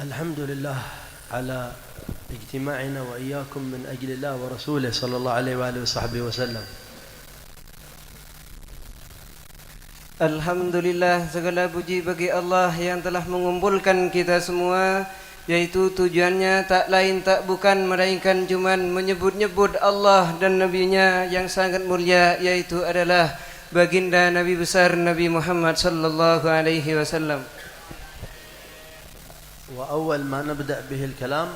الحمد لله على اجتماعنا وإياكم من أجل الله ورسوله صلى الله عليه وآله وصحبه وسلم. Alhamdulillah, segala puji bagi Allah yang telah mengumpulkan kita semua, yaitu tujuannya tak lain tak bukan melainkan cuman menyebut-nyebut Allah dan Nabi-Nya yang sangat mulia, yaitu adalah baginda Nabi besar Nabi Muhammad sallallahu alaihi wasallam. وأول ما نبدأ به الكلام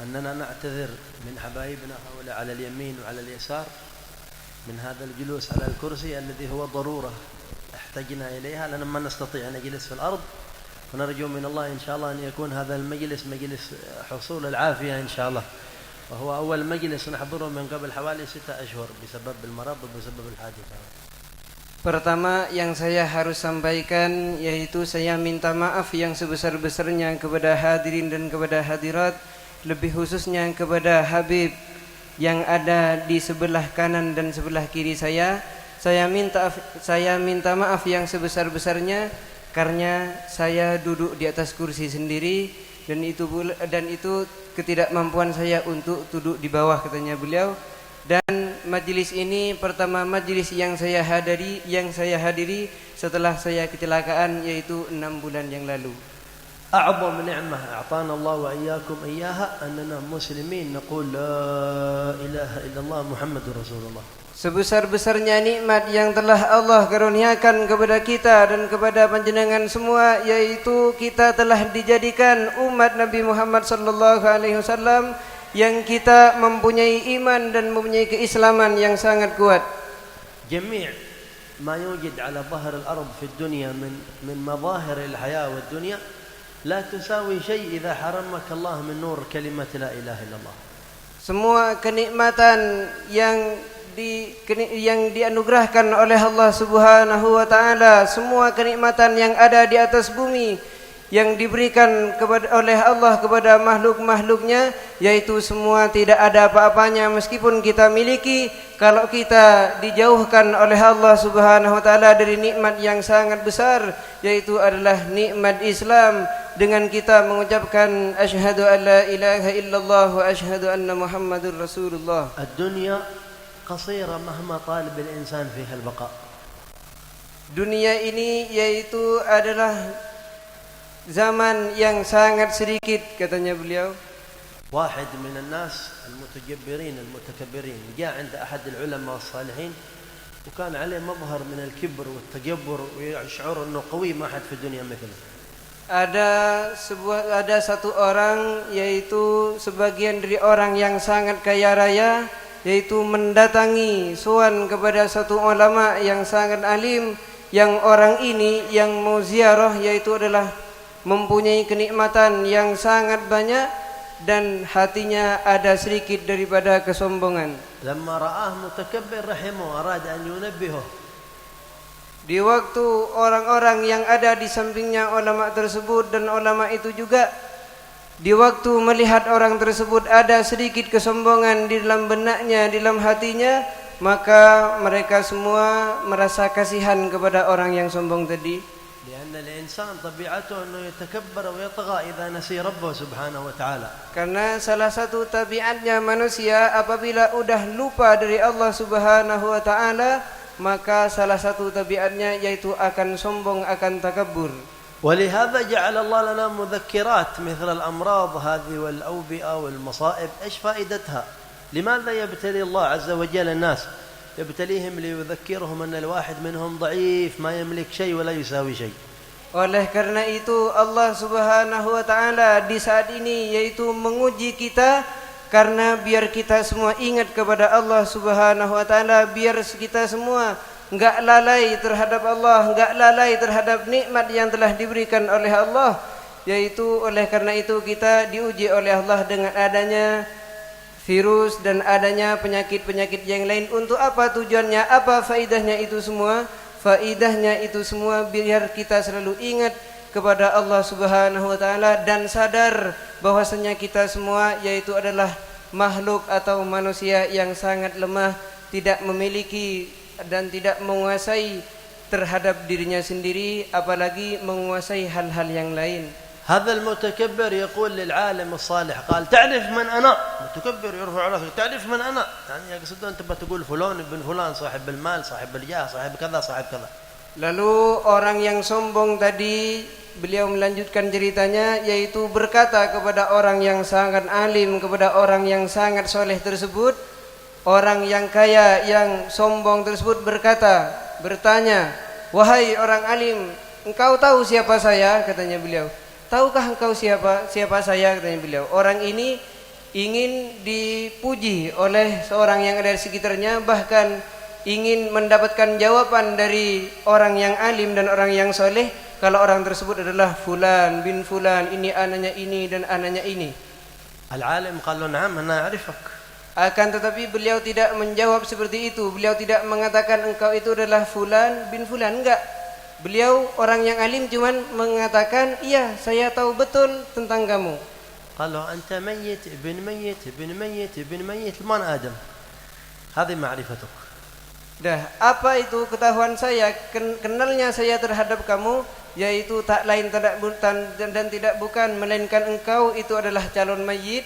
أننا نعتذر من حبايبنا هؤلاء على اليمين وعلى اليسار من هذا الجلوس على الكرسي الذي هو ضرورة احتجنا إليها لأننا ما نستطيع أن نجلس في الأرض، ونرجو من الله إن شاء الله أن يكون هذا المجلس مجلس حصول العافية إن شاء الله، وهو أول مجلس نحضره من قبل حوالي 6 أشهر بسبب المرض وبسبب الحادثة. Pertama yang saya harus sampaikan yaitu saya minta maaf yang sebesar-besarnya kepada hadirin dan kepada hadirat, lebih khususnya kepada Habib yang ada di sebelah kanan dan sebelah kiri saya. Saya minta maaf yang sebesar-besarnya karena saya duduk di atas kursi sendiri dan itu ketidakmampuan saya untuk duduk di bawah, katanya beliau. Dan majlis ini pertama majlis yang saya hadiri setelah saya kecelakaan, yaitu 6 bulan yang lalu. أعظم نعمة أعطانا الله وإياكم إياها أننا مسلمين نقول لا إله إلا الله محمد رسول الله. Sebesar-besarnya nikmat yang telah Allah karuniakan kepada kita dan kepada panjenengan semua, yaitu kita telah dijadikan umat Nabi Muhammad sallallahu alaihi wasallam yang kita mempunyai iman dan mempunyai keislaman yang sangat kuat. جميع ما يوجد على ظهر الأرض في الدنيا من مظاهر الحياة والدنيا لا تساوي شيء إذا حرمك الله من نور كلمة لا إله إلا الله. Semua kenikmatan yang dianugerahkan oleh Allah Subhanahu wa taala, semua kenikmatan yang ada di atas bumi yang diberikan oleh Allah kepada makhluk-makhluknya, yaitu semua tidak ada apa-apanya meskipun kita miliki, kalau kita dijauhkan oleh Allah Subhanahu wa taala dari nikmat yang sangat besar, yaitu adalah nikmat Islam, dengan kita mengucapkan asyhadu an la ilaha illallah wa asyhadu anna Muhammadur Rasulullah. Ad-dunya qasira mahma talib al-insan fiha al-baqa. Dunia ini yaitu adalah zaman yang sangat sedikit, katanya beliau. واحد من الناس المتجبرين المتكبرين جاء عند أحد العلماء والصالحين وكان عليه مظهر من الكبر والتجبر ويشعر أنه قوي ما أحد في الدنيا مثله. Ada satu orang, yaitu sebagian dari orang yang sangat kaya raya, yaitu mendatangi sowan kepada satu ulama yang sangat alim, yang orang ini yang mau ziarah yaitu adalah mempunyai kenikmatan yang sangat banyak dan hatinya ada sedikit daripada kesombongan. Lamma ra'ah mutakabbir rahimahu arada an yunabbihu. Di waktu orang-orang yang ada di sampingnya ulama tersebut dan ulama itu juga, di waktu melihat orang tersebut ada sedikit kesombongan di dalam benaknya, di dalam hatinya, maka mereka semua merasa kasihan kepada orang yang sombong tadi. لأن الإنسان طبيعته أنه يتكبر ويطغى إذا نسي ربه سبحانه وتعالى. Karena salah satu tabiatnya manusia apabila udah lupa dari Allah Subhanahu wa taala, maka salah satu tabiatnya yaitu akan sombong, akan takabur. ولهذا جعل الله لنا مذكرات مثل الأمراض هذه والأوبئة والمصائب. إيش فائدتها؟ لماذا يبتلي الله عز وجل الناس؟ يبتليهم ليذكرهم أن الواحد منهم ضعيف ما يملك شيء ولا يساوي شيء. Oleh karena itu Allah Subhanahu wa taala di saat ini yaitu menguji kita, karena biar kita semua ingat kepada Allah Subhanahu wa taala, biar kita semua enggak lalai terhadap Allah, enggak lalai terhadap nikmat yang telah diberikan oleh Allah. Yaitu oleh karena itu kita diuji oleh Allah dengan adanya virus dan adanya penyakit-penyakit yang lain. Untuk apa tujuannya? Apa faidahnya itu semua? Faidahnya itu semua biar kita selalu ingat kepada Allah Subhanahu wa taala dan sadar bahwasanya kita semua yaitu adalah makhluk atau manusia yang sangat lemah, tidak memiliki dan tidak menguasai terhadap dirinya sendiri, apalagi menguasai hal-hal yang lain. هذا المتكبر يقول للعالم الصالح قال تعرف من أنا؟ متكبر يرفع راسه تعرف من أنا؟ يعني يقصدون أنت بتقول فلان ابن فلان صاحب المال صاحب الجاه صاحب كذا صاحب كذا. Lalu orang yang sombong tadi, beliau melanjutkan ceritanya, yaitu berkata kepada orang yang sangat alim, kepada orang yang sangat soleh tersebut, orang yang kaya yang sombong tersebut bertanya, wahai orang alim, engkau tahu siapa saya? Katanya beliau. Tahukah engkau siapa saya? Katanya beliau. Orang ini ingin dipuji oleh seorang yang ada di sekitarnya, bahkan ingin mendapatkan jawaban dari orang yang alim dan orang yang soleh kalau orang tersebut adalah fulan bin fulan, ini anaknya ini dan anaknya ini. Al-alim qala na'am ana a'rifuk. Akan tetapi beliau tidak menjawab seperti itu. Beliau tidak mengatakan engkau itu adalah fulan bin fulan, enggak. Beliau orang yang alim cuman mengatakan, iya saya tahu betul tentang kamu. Qala anta mayyit ibn mayyit ibn mayyit ibn mayyit man Adam. Hadhi ma'rifatuk. Dah, apa itu ketahuan saya, kenalnya saya terhadap kamu, yaitu tak lain dan tidak bukan melainkan engkau itu adalah calon mayit,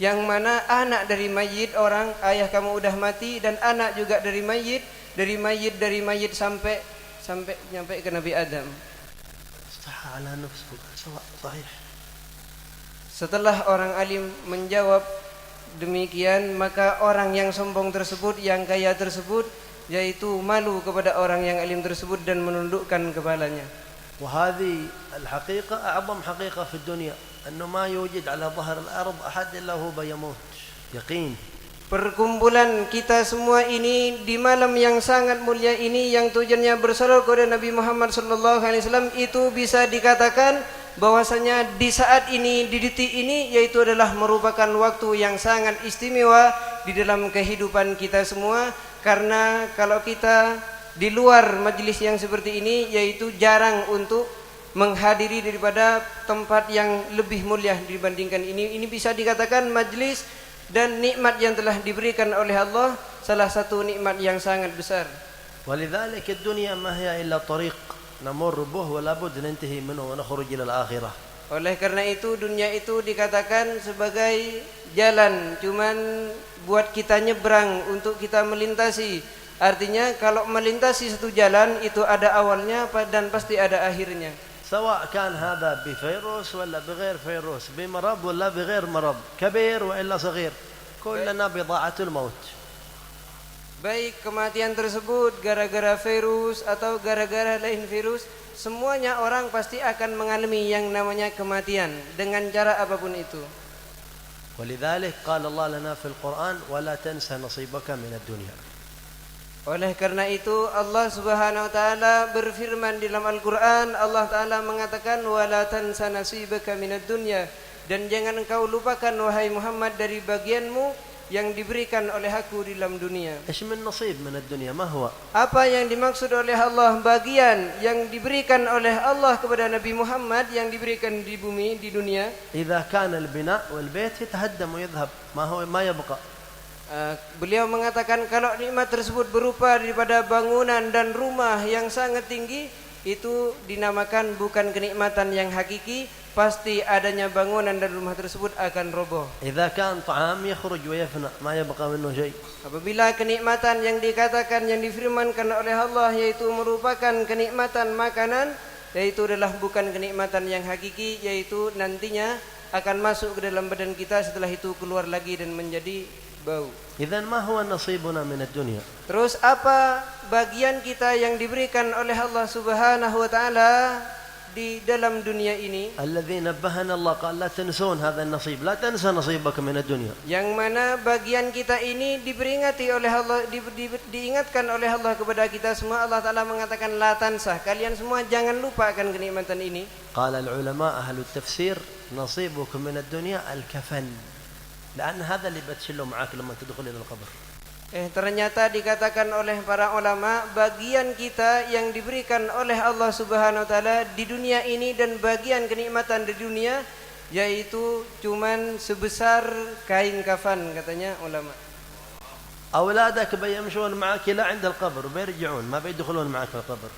yang mana anak dari mayit orang, ayah kamu udah mati, dan anak juga dari mayit sampai nyampe ke Nabi Adam. Setelah orang alim menjawab demikian, maka orang yang sombong tersebut, yang kaya tersebut, yaitu malu kepada orang yang alim tersebut dan menundukkan kepalanya. وهذه الحقيقة أعظم حقيقة في الدنيا أنه ما يوجد على ظهر الأرض أحد إلا هو بيموت يقين. Perkumpulan kita semua ini di malam yang sangat mulia ini, yang tujuannya bersalawat kepada Nabi Muhammad SAW, itu bisa dikatakan bahwasanya di saat ini, di detik ini, yaitu adalah merupakan waktu yang sangat istimewa di dalam kehidupan kita semua. Karena kalau kita di luar majelis yang seperti ini, yaitu jarang untuk menghadiri daripada tempat yang lebih mulia dibandingkan ini. Ini bisa dikatakan majelis dan nikmat yang telah diberikan oleh Allah, salah satu nikmat yang sangat besar. ولذلك الدنيا ما هي إلا طريق نمر به ولا بد ننتهي منه ونخرج إلى الآخرة. Oleh karena itu dunia itu dikatakan sebagai jalan, cuman buat kita nyebrang, untuk kita melintasi. Artinya kalau melintasi satu jalan itu ada awalnya dan pasti ada akhirnya. سواء كان هذا بفيروس ولا بغير فيروس بمرض ولا بغير مرض كبير وإلا صغير كلنا بضاعة الموت. Baik kematian tersebut gara-gara virus atau gara-gara lain virus, semuanya orang pasti akan mengalami yang namanya kematian dengan cara apapun itu. ولذلك قال الله لنا في القرآن ولا تنسى نصيبك من الدنيا. Oleh karena itu Allah Subhanahu wa taala berfirman di dalam Al-Qur'an, Allah taala mengatakan wala tansa nasibaka minad dunya, dan jangan engkau lupakan wahai Muhammad dari bagianmu yang diberikan oleh aku di dalam dunia. إيش من نصيب من الدنيا ما هو؟ Apa yang dimaksud oleh Allah bagian yang diberikan oleh Allah kepada Nabi Muhammad yang diberikan di bumi, di dunia? إذا كان البناء والبيت يتهدم ويذهب ما يبقى. Beliau mengatakan kalau nikmat tersebut berupa daripada bangunan dan rumah yang sangat tinggi, itu dinamakan bukan kenikmatan yang hakiki, pasti adanya bangunan dan rumah tersebut akan roboh. إذا كان طعام يخرج ويفنى ما يبقى منه شيء. Apabila kenikmatan yang dikatakan, yang difirmankan oleh Allah, yaitu merupakan kenikmatan makanan, yaitu adalah bukan kenikmatan yang hakiki, yaitu nantinya akan masuk ke dalam badan kita, setelah itu keluar lagi dan menjadi bau. إذن ما هو نصيبنا من الدنيا؟ Terus apa bagian kita yang diberikan oleh Allah Subhanahu wa taala di dalam dunia ini? الذي نبهنا الله قال لا تنسون هذا النصيب لا تنسى نصيبك من الدنيا. Yang mana bagian kita ini diperingati oleh Allah, diingatkan oleh Allah kepada kita semua. Allah taala mengatakan la tansah, kalian semua jangan lupa akan kenikmatan ini. قال العلماء أهل التفسير نصيبك من الدنيا الكفن. لأن هذا اللي بتشيله معك لما تدخل إلى القبر. Ternyata dikatakan oleh para ulama, bagian kita yang diberikan oleh Allah Subhanahu wa taala di dunia ini dan bagian kenikmatan di dunia, yaitu cuman sebesar kain kafan, katanya ulama. أولادك بيمشون معك إلى عند القبر وبيرجعون ما بيدخلون معك في القبر.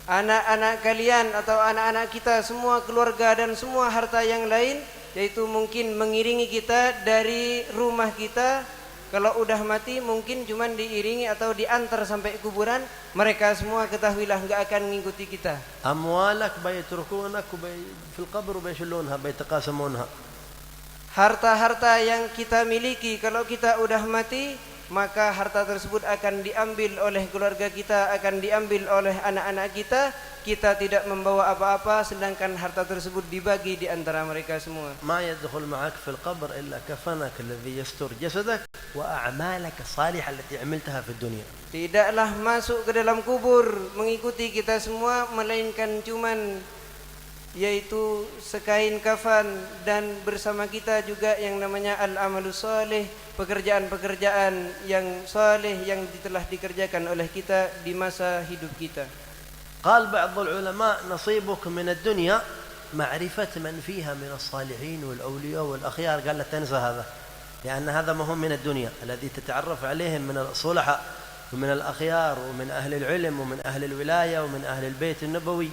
anak-anak kalian atau anak-anak kita, semua keluarga dan semua harta yang lain, yaitu mungkin mengiringi kita dari rumah kita. Kalau udah mati mungkin cuma diiringi atau diantar sampai kuburan. Mereka semua ketahuilah enggak akan mengikuti kita. أموالك بيتركونك في القبر وبيشلونها بيتقاسمونها. Harta-harta yang kita miliki kalau kita udah mati, maka harta tersebut akan diambil oleh keluarga kita, akan diambil oleh anak-anak kita. Kita tidak membawa apa-apa, sedangkan harta tersebut dibagi di antara mereka semua. ما يدخل معك في القبر إلا كفنك الذي يستر جسدك وأعمالك الصالحة التي عملتها في الدنيا. Tidaklah masuk ke dalam kubur mengikuti kita semua, melainkan cuman yaitu sekain kafan, dan bersama kita juga yang namanya al-amalus salih, pekerjaan-pekerjaan yang saleh yang telah dikerjakan oleh kita di masa hidup kita. قال بعض العلماء نصيبك من الدنيا معرفة من فيها من الصالحين والأولياء والأخيار. قال لا تنسى هذا، لأن هذا ما هو من الدنيا الذي تتعرف عليهم من الصلحاء ومن الأخيار ومن أهل العلم ومن أهل الولاية ومن أهل البيت النبوي.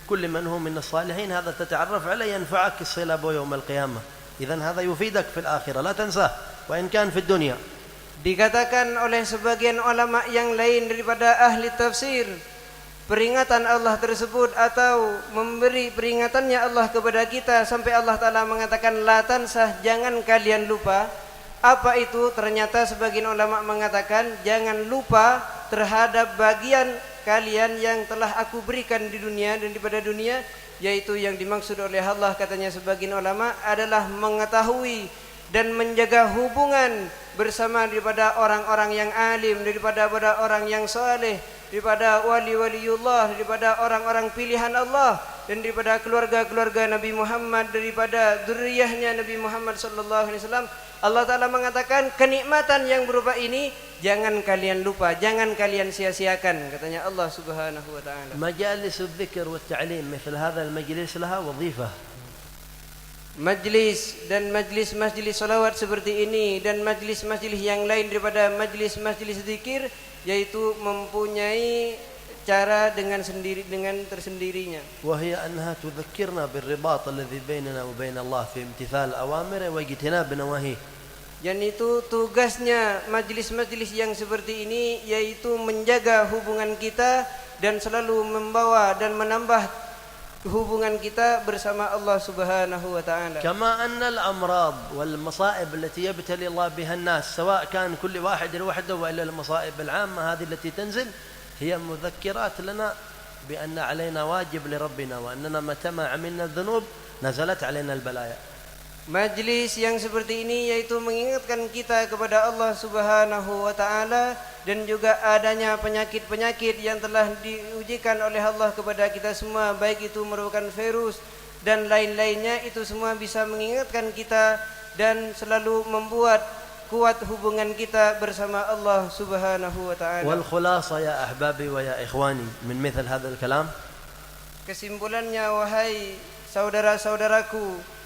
كل من هو من الصالحين هذا تتعرف عليه ينفعك الصلة يوم القيامة. إذن هذا يفيدك في الآخرة، لا تنساه وإن كان في الدنيا. Dikatakan oleh sebagian ulama yang lain daripada ahli tafsir, peringatan Allah tersebut atau memberi peringatannya Allah kepada kita sampai Allah Ta'ala mengatakan la tansah, jangan kalian lupa. Apa itu? Ternyata sebagian ulama mengatakan jangan lupa terhadap bagian kalian yang telah aku berikan di dunia dan daripada dunia, yaitu yang dimaksud oleh Allah, katanya sebagian ulama, adalah mengetahui dan menjaga hubungan bersama daripada orang-orang yang alim, daripada orang yang saleh, daripada wali-waliullah, daripada orang-orang pilihan Allah, dan daripada keluarga-keluarga Nabi Muhammad, daripada dzurriyyahnya Nabi Muhammad sallallahu alaihi wasallam. Allah Ta'ala mengatakan kenikmatan yang berupa ini jangan kalian lupa, jangan kalian sia-siakan, katanya Allah Subhanahu wa Ta'ala. مجالس الذكر والتعليم مثل هذا المجلس لها وظيفة. Majlis dan majlis-majlis salawat seperti ini dan majlis-majlis yang lain daripada majlis-majlis zikir, yaitu mempunyai cara dengan tersendirinya. وهي أنها تذكرنا بالرباط الذي بيننا وبين الله في امتثال أوامره واجتناب نواهيه. Dan itu tugasnya majlis-majlis yang seperti ini, yaitu menjaga hubungan kita dan selalu membawa dan menambah hubungan kita bersama Allah Subhanahu wa Ta'ala. كما أن الأمراض والمصائب التي يبتلي الله بها الناس سواء كان كل واحد لوحده وإلا المصائب العامة هذه التي تنزل هي مذكرات لنا بأن علينا واجب لربنا وأننا متى ما عملنا الذنوب نزلت علينا البلايا. Majlis yang seperti ini yaitu mengingatkan kita kepada Allah Subhanahu wa Ta'ala dan juga adanya penyakit-penyakit yang telah diujikan oleh Allah kepada kita semua, baik itu merupakan virus dan lain-lainnya. Itu semua bisa mengingatkan kita dan selalu membuat kuat hubungan kita bersama Allah Subhanahu wa Ta'ala. والخلاصة يا أحبابي ويا إخواني من مثل هذا الكلام، kesimpulannya, wahai saudara-saudaraku,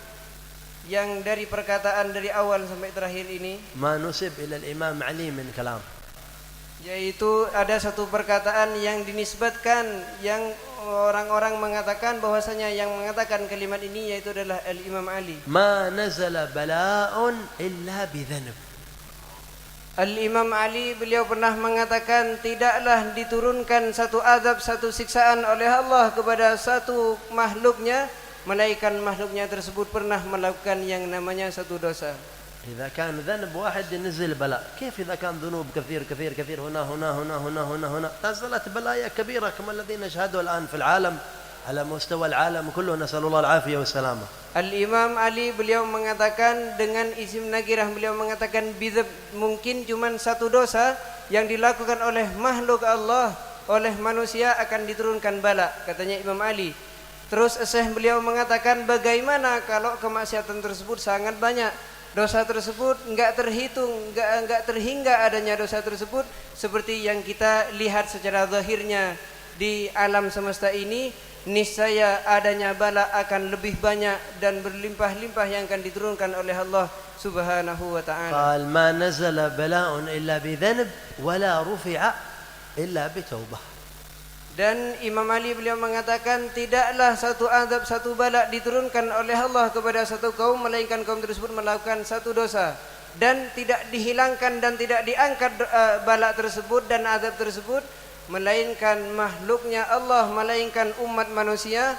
yang dari perkataan dari awal sampai terakhir ini, ما نسب إلى الإمام علي من كلام، yaitu ada satu perkataan yang dinisbatkan, yang orang-orang mengatakan bahwasanya yang mengatakan kalimat ini yaitu adalah Al-Imam Ali. ما نزل بلاء إلا بذنب. Al-Imam Ali, beliau pernah mengatakan tidaklah diturunkan satu azab, satu siksaan oleh Allah kepada satu makhluknya, melainkan makhluknya tersebut pernah melakukan yang namanya satu dosa. إذا كان ذنب واحد نزل بلاء، كيف إذا كان ذنوب كثير كثير كثير هنا هنا هنا هنا هنا هنا نزلت بلايا كبيرة كما الذين نشهده الآن في العالم على مستوى العالم كله، نسأل الله العافية والسلامة. Al-Imam Ali, beliau mengatakan dengan isim nagirah, beliau mengatakan bidzab, mungkin cuma satu dosa yang dilakukan oleh makhluk Allah, oleh manusia akan diturunkan bala, katanya Imam Ali. Terus Syekh beliau mengatakan bagaimana kalau kemaksiatan tersebut sangat banyak, dosa tersebut enggak terhitung, enggak terhingga adanya dosa tersebut, seperti yang kita lihat secara zahirnya di alam semesta ini, niscaya adanya bala akan lebih banyak dan berlimpah-limpah yang akan diturunkan oleh Allah Subhanahu wa Ta'ala. قال ما نزل بلاء إلا بذنب ولا رفع إلا بتوبة. Dan Imam Ali beliau mengatakan tidaklah satu azab satu bala diturunkan oleh Allah kepada satu kaum melainkan kaum tersebut melakukan satu dosa dan tidak dihilangkan dan tidak diangkat bala tersebut dan azab tersebut melainkan makhluknya Allah, melainkan umat manusia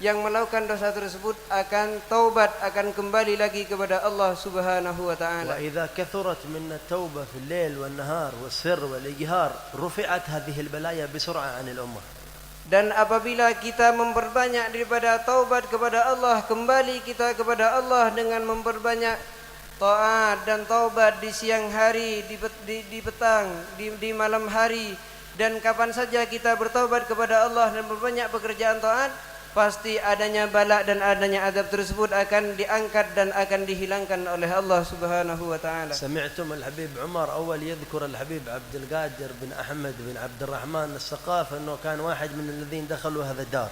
yang melakukan dosa tersebut akan taubat, akan kembali lagi kepada Allah Subhanahu wa taala. وإذا كثرت منا التوبة في الليل والنهار والسر والإجهار رفعت هذه البلايا بسرعة عن الأمة. Dan apabila kita memperbanyak daripada taubat kepada Allah, kembali kita kepada Allah dengan memperbanyak taat dan taubat di siang hari, di petang, di malam hari, dan kapan saja kita bertaubat kepada Allah dan berbanyak pekerjaan taat, pasti adanya bala dan adanya adab tersebut akan diangkat dan akan dihilangkan oleh Allah Subhanahu wa taala. سمعتم الحبيب عمر أول يذكر الحبيب عبد القادر بن أحمد بن عبد الرحمن السقاف أنه كان واحد من الذين دخلوا هذا الدار.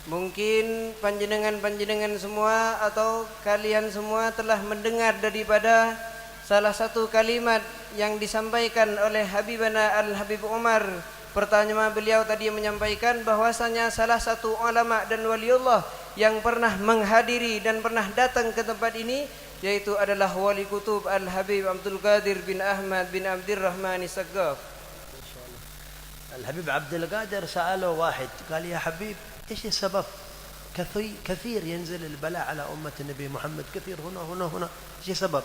Mungkin panjenengan semua atau kalian semua telah mendengar daripada salah satu kalimat yang disampaikan oleh Habibana Al-Habib Umar. Pertama beliau tadi menyampaikan bahwasanya salah satu ulama dan waliullah yang pernah menghadiri dan pernah datang ke tempat ini yaitu adalah wali kutub Al-Habib Abdul Qadir bin Ahmad bin Abdurrahman As-Saqqaf. الحبيب عبد القادر سأله واحد قال يا حبيب إيش السبب كثير ينزل البلاء على أمة النبي محمد كثير هنا إيش السبب؟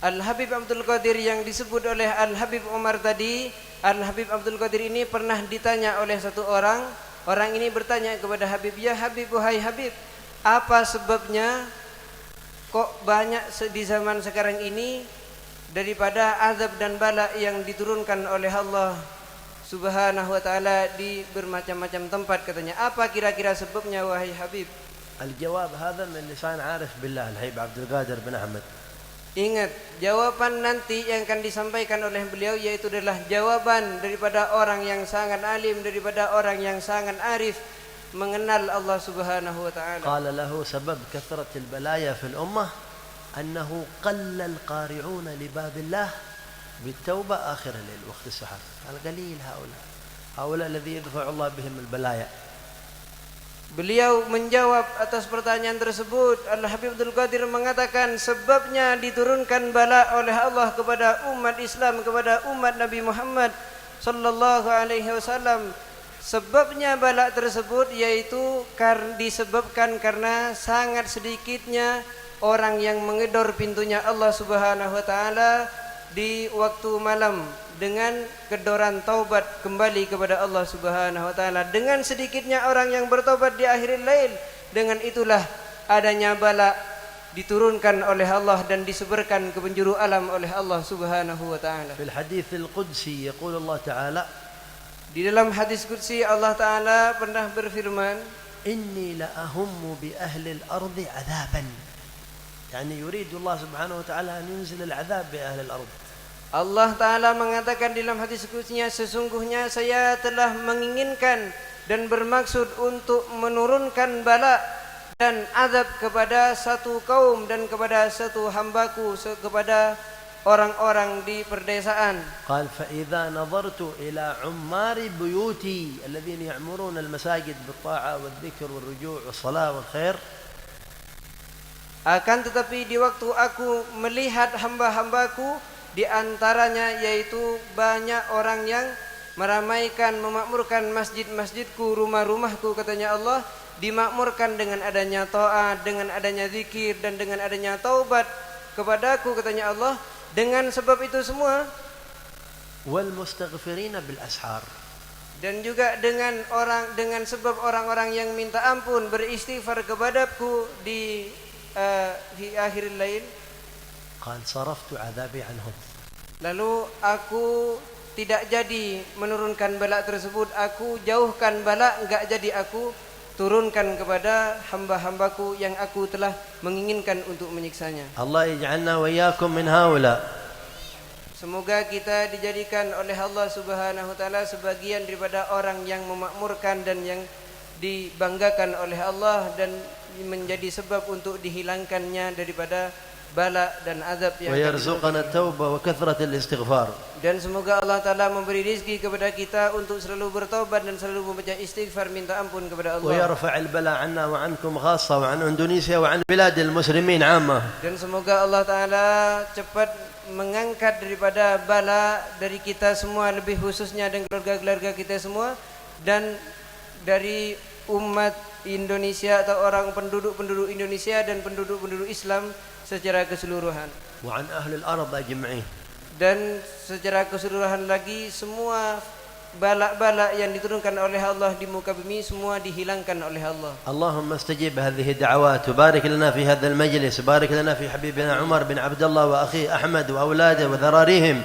Al-Habib Abdul Qadir yang disebut oleh Al-Habib Umar tadi, Al-Habib Abdul Qadir ini pernah ditanya oleh satu orang. Orang ini bertanya kepada Habib, "Ya Habib, wahai Habib, apa sebabnya kok banyak di zaman sekarang ini daripada azab dan bala yang diturunkan oleh Allah Subhanahu wa taala di bermacam-macam tempat?" Katanya, "Apa kira-kira sebabnya wahai Habib?" الجواب هذا من لسان عارف بالله الحبيب عبد القادر بن أحمد. Ingat, jawaban nanti yang akan disampaikan oleh beliau yaitu adalah jawaban daripada orang yang sangat alim, daripada orang yang sangat arif mengenal Allah Subhanahu wa taala. قال له سبب كثرة البلايا في الأمة أنه قل القارعون لباب الله بالتوبة آخر الليل وقت السحر. القليل هؤلاء الذي يدفع الله بهم البلايا. Beliau menjawab atas pertanyaan tersebut. Al-Habib Abdul Qadir mengatakan sebabnya diturunkan bala oleh Allah kepada umat Islam, kepada umat Nabi Muhammad sallallahu alaihi wasallam. Sebabnya bala tersebut yaitu disebabkan karena sangat sedikitnya orang yang mengedor pintunya Allah Subhanahu wa taala di waktu malam dengan kedoran taubat kembali kepada Allah Subhanahu wa taala. Dengan sedikitnya orang yang bertobat di akhir lail, dengan itulah adanya bala diturunkan oleh Allah dan disebarkan ke penjuru alam oleh Allah Subhanahu wa taala. في الحديث القدسي يقول الله تعالى Di dalam hadis qudsi Allah taala pernah berfirman, إني لأهم بأهل الأرض عذابا. يعني يريد الله سبحانه وتعالى أن ينزل العذاب بأهل الأرض. Allah Ta'ala mengatakan dalam hadis qudsinya, sesungguhnya saya telah menginginkan dan bermaksud untuk menurunkan bala dan azab kepada satu kaum dan kepada satu hambaku, kepada orang-orang di perdesaan. قال فإذا نظرت إلى عمار بيوتي الذين يعمرون المساجد بالطاعة والذكر والرجوع والصلاة والخير. Akan tetapi di waktu aku melihat hamba-hambaku, di antaranya yaitu banyak orang yang meramaikan, memakmurkan masjid-masjidku, rumah-rumahku, katanya Allah, dimakmurkan dengan adanya taat, dengan adanya zikir dan dengan adanya taubat kepadaku, katanya Allah. Dengan sebab itu semua, والمستغفرين بالأسحار. dan juga dengan sebab orang-orang yang minta ampun beristighfar kepadaku di akhir lail. قال صرفت عذابي عنهم. Lalu aku tidak jadi menurunkan bala tersebut, aku jauhkan bala, enggak jadi aku turunkan kepada hamba-hambaku yang aku telah menginginkan untuk menyiksanya. الله يجعلنا وإياكم من هؤلاء. Semoga kita dijadikan oleh Allah Subhanahu wa taala sebagian daripada orang yang memakmurkan dan yang dibanggakan oleh Allah dan menjadi sebab untuk dihilangkannya daripada bala dan azab yang ويرزقنا التوبة وكثرة الاستغفار. dan semoga Allah Ta'ala memberi rizki kepada kita untuk selalu bertobat dan selalu membaca istighfar minta ampun kepada Allah. ويرفع البلاء عنا وعنكم خاصة وعن إندونيسيا وعن بلاد المسلمين عامة. Dan semoga Allah Ta'ala cepat mengangkat daripada bala dari kita semua, lebih khususnya dan keluarga-keluarga kita semua, dan dari umat Indonesia atau orang penduduk Indonesia dan penduduk Islam secara keseluruhan. وعن أهل الأرض أجمعين. Dan secara keseluruhan lagi semua bala-bala yang diturunkan oleh Allah di muka bumi semua dihilangkan oleh Allah. اللهم استجب هذه الدعوات وبارك لنا في هذا المجلس، بارك لنا في حبيبنا عمر بن عبد الله وأخيه أحمد وأولاده وذراريهم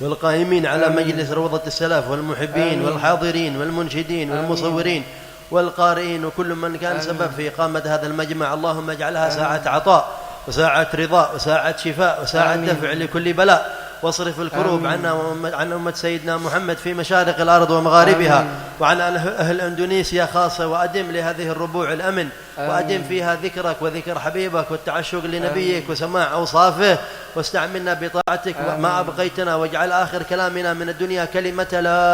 والقائمين على مجلس روضة السلف والمحبين والحاضرين والمنشدين والمصورين والقارئين وكل من كان سبب في إقامة هذا المجمع. اللهم اجعلها ساعة عطاء وساعة رضا وساعة شفاء وساعة دفع لكل بلاء، واصرف الكروب عنا عن أمة سيدنا محمد في مشارق الأرض ومغاربها، وعن أهل إندونيسيا خاصة، وأدم لهذه الربوع الأمن، وأدم فيها ذكرك وذكر حبيبك والتعشق لنبيك وسماع أوصافه، واستعملنا بطاعتك ما أبقيتنا، واجعل آخر كلامنا من الدنيا كلمة لا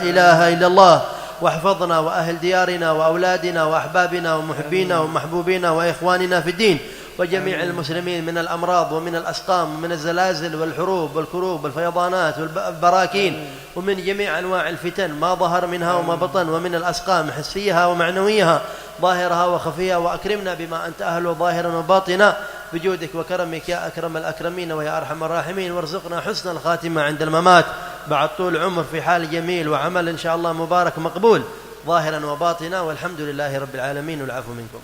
إله إلا الله، واحفظنا وأهل ديارنا وأولادنا وأحبابنا ومحبينا ومحبوبينا وإخواننا في الدين وجميع المسلمين من الأمراض ومن الأسقام ومن الزلازل والحروب والكروب والفيضانات والبراكين ومن جميع أنواع الفتن ما ظهر منها وما بطن، ومن الأسقام حسيها ومعنويها ظاهرها وخفيها، وأكرمنا بما أنت أهله ظاهرا وباطنا بجودك وكرمك يا أكرم الأكرمين ويا أرحم الراحمين، وارزقنا حسن الخاتمة عند الممات بعد طول عمر في حال جميل وعمل إن شاء الله مبارك مقبول ظاهرا وباطنا، والحمد لله رب العالمين والعفو منكم.